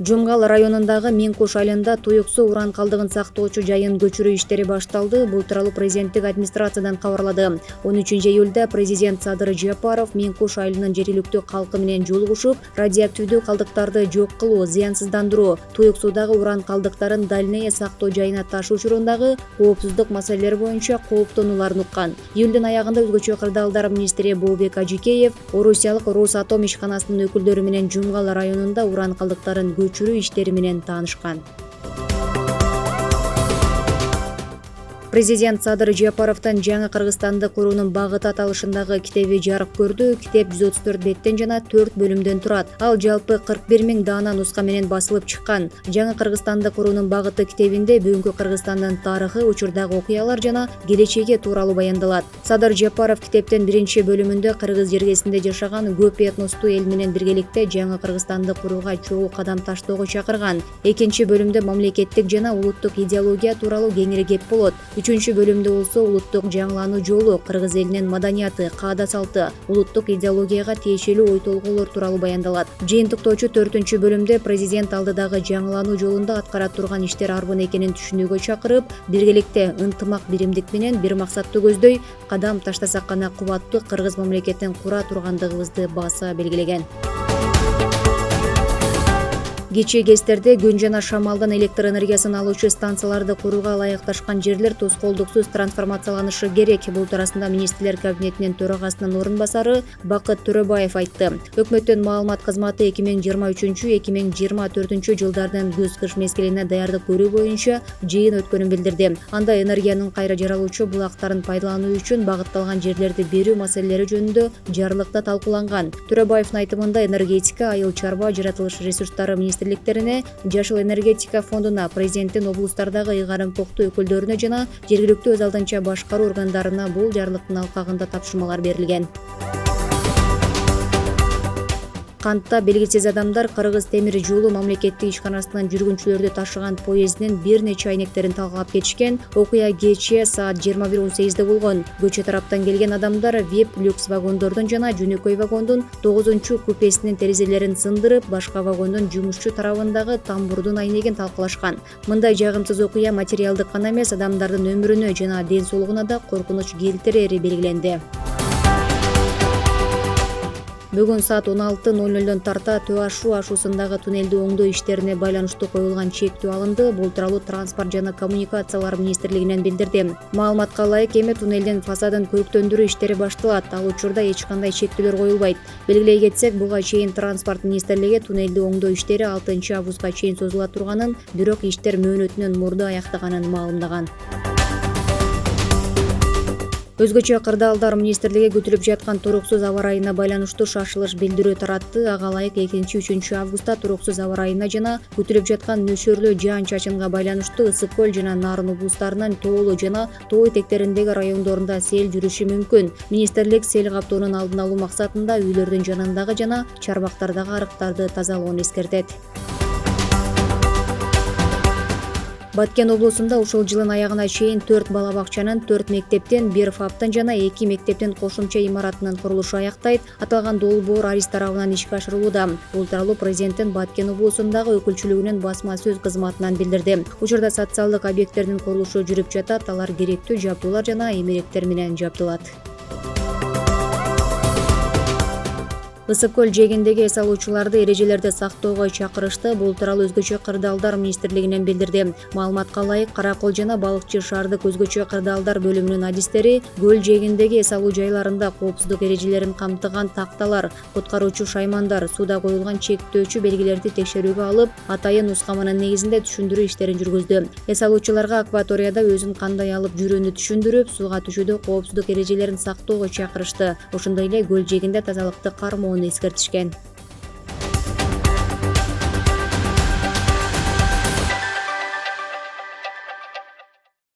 Жумгал районундагы Меңкуш айылында туюк суу уран калдыгын сактоочу жайын көчүрүү иштери башталды. Бул тууралуу президенттик администрациядан кабарлады. 13 июлда президент Садыр Жапаров Меңкуш айылынын жергиликтүү калкы менен жолугушуп, радиоактивдүү калдыктарды жок кылуу, зыянсыздандыруу, туюк суудагы уран калдыктарын дальнее сактоо жайына ташуу учурундагы коопсуздук маселелери боюнча кооптонууларын уккан. Июлдун аягында өзгөчө кырдаалдар министри Бообек Ажикеев орусиялык Росатом ишканасынын өкүлдөрү менен Жумгал районунда уран калдыктарын көчүрүү иштери менен таанышкан. Президент Садыр Жапаровдун жаңы Кыргызстанды куруунун багыты аталышындагы китеби жарык көрдү. Китеп 134 беттен жана 4 бөлүмдөн турат. Ал жалпы 41 000 даана нуска менен басылып чыккан. Жаңы Кыргызстанды куруунун багыты китебинде бүгүнкү Кыргызстандын тарыхы, учурдагы окуялар жана келечеги тууралуу баяндалат. Садыр Жапаров китептин 1 бөлүмүндө кыргыз жергесинде жашаган көп этностуу эл менен биргеликте жаңы Кыргызстанды курууга чогуу кадам таштоого чакырган. 2 бөлүмдө мамлекеттик жана улуттук идеология тууралуу кеңири кеп болот. 3 бөлүмдө болсо улуттук жаңылануу жолу, кыргыз элинин маданияты, каада салты, улуттук идеологияга тиешелүү ой толгоолор тууралуу баяндалат. Жыйынтыктоочу 4 бөлүмдө президент алдыдагы жаңылануу жолунда аткара турган иштер арбын экенин түшүнүүгө чакырып, биргеликте ынтымак, биримдик менен бир максатты көздөй кадам таштасак гана кубаттуу кыргыз мамлекетин кура тургандыгыбызды баса белгилеген. Кечээ кездерде күн жана шамалдан электр энергиясын алуучу станцияларды курууга ылайыкташкан жерлер тоскоолдуксуз трансформацияланышы керек. Бул туурасында министрлер кабинетинин төрагасынын орун басары Бакыт Төрөбаев айтты. Өкмөттүн маалымат кызматы 2023-2024 жылдардын күз-кыш мезгилине даярдык көрүү боюнча жыйын өткөнүн билдирди. Анда энергиянын кайра жаралуучу булактарын пайдалануу үчүн багытталган жерлерди берүү маселелери жөнүндө жарлыкта талкууланган. Төрөбаевдин айтымында энергетика, айыл чарба, жаратылыш ресурстары министрликтерине, Жашыл энергетика фондуна, президенттин облустардагы ыйгарым-токтуу өкүлдөрүнө жана жергиликтүү өз алдынча башкаруу органдарына бул жарлыктын алкагында тапшырмалар берилген. Кантта белгисиз адамдар Кыргыз темир жолу мамлекеттик ишканасынын жүргүнчүлөрдү ташыган поезддин бир нече айнектерин талкалап кетишкен. Окуя кечээ саат 21:18 болгон. Көчө тараптан келген адамдар VIP люкс вагондордун жана жөнөкөй вагондун 9-купесинин терезелерин сындырып, башка вагондун жумушчу тарабындагы тамбурдун айнегин талкалашкан. Мындай жагымсыз окуя материалдык гана эмес, адамдардын өмүрүнө жана ден соолугуна да коркунуч келтирери белгиленди. Бүгүн саат 16:00 тарта Төө ашуусундагы туннелди оңдоо иштерине байланыштуу коюлган чектөө алынды. Бул тууралуу Транспорт жана коммуникациялар министрлигинен билдирди. Маалыматка ылайык, эми туннелдин фасадын көрктөндүрүү иштери башталат. Ал учурда эч кандай чектөөлөр коюлбайт. Белгилей кетсек, буга чейин Транспорт министрлиги туннелди оңдоо иштери 6 августка чейин созула турганын, бирок иштер мөөнөтүнөн мурда аяктаганын маалымдаган. Өзгөчө кырдаалдар министрлиги күтүлүп жаткан туруксуз аба ырайына байланыштуу шашылыш билдирүү таратты. Ага ылайык 2-3 августта туруксуз аба ырайына жана күтүлүп жаткан нөшөрлүү жаан-чачынга байланыштуу Ысык көл жана Нарын облустарынын тоолуу жана тоо этектериндеги райондорунда сел жүрүшү мүмкүн. Министрлик сел каптоонун алдын алуу максатында үйлөрдүн жанындагы жана чарбактардагы арыктарды тазалоону эскертет. Баткен облусунда ушул жылдын аягына чейин 4 бала бакчанын, 4 мектептен, 1 ФАПтын жана 2 мектептин кошумча имаратынын курулушу аяктайт. Аталган долбоор Арис тарабынан ишке ашырылууда. Бул тууралуу президенттин Баткен облусундагы өкүлчүлүгүнүн басма сөз кызматынан билдирди. Учурда социалдык объекттердин курулушу жүрүп жатат. Алар керектүү жабдуулар жана эмеректер менен жабдылат. Ысык көл жээгиндеги эс алуучуларды эрежелерди сактоого чакырышты. Бул тууралуу өзгөчө кырдаалдар министрлигинен билдирди. Маалыматка ылайык, Каракол жана Балыкчы шаардык өзгөчө кырдаалдар бөлүмүнүн адистери көл жээгиндеги эс алуу жайларында коопсуздук эрежелерин камтыган такталар, куткаруучу шаймандар, сууда коюлган чектөөчү белгилерди текшерүүгө алып, атайын нускаманын негизинде түшүндүрүү иштерин жүргүздү. Эс алуучуларга акваторияда өзүн кандай алып жүрүүнү түшүндүрүп, сууга түшүүдө коопсуздук эрежелерин сактоого чакырышты. Ошондой эле көл жээгинде тазалыкты кармоону эскертишкен.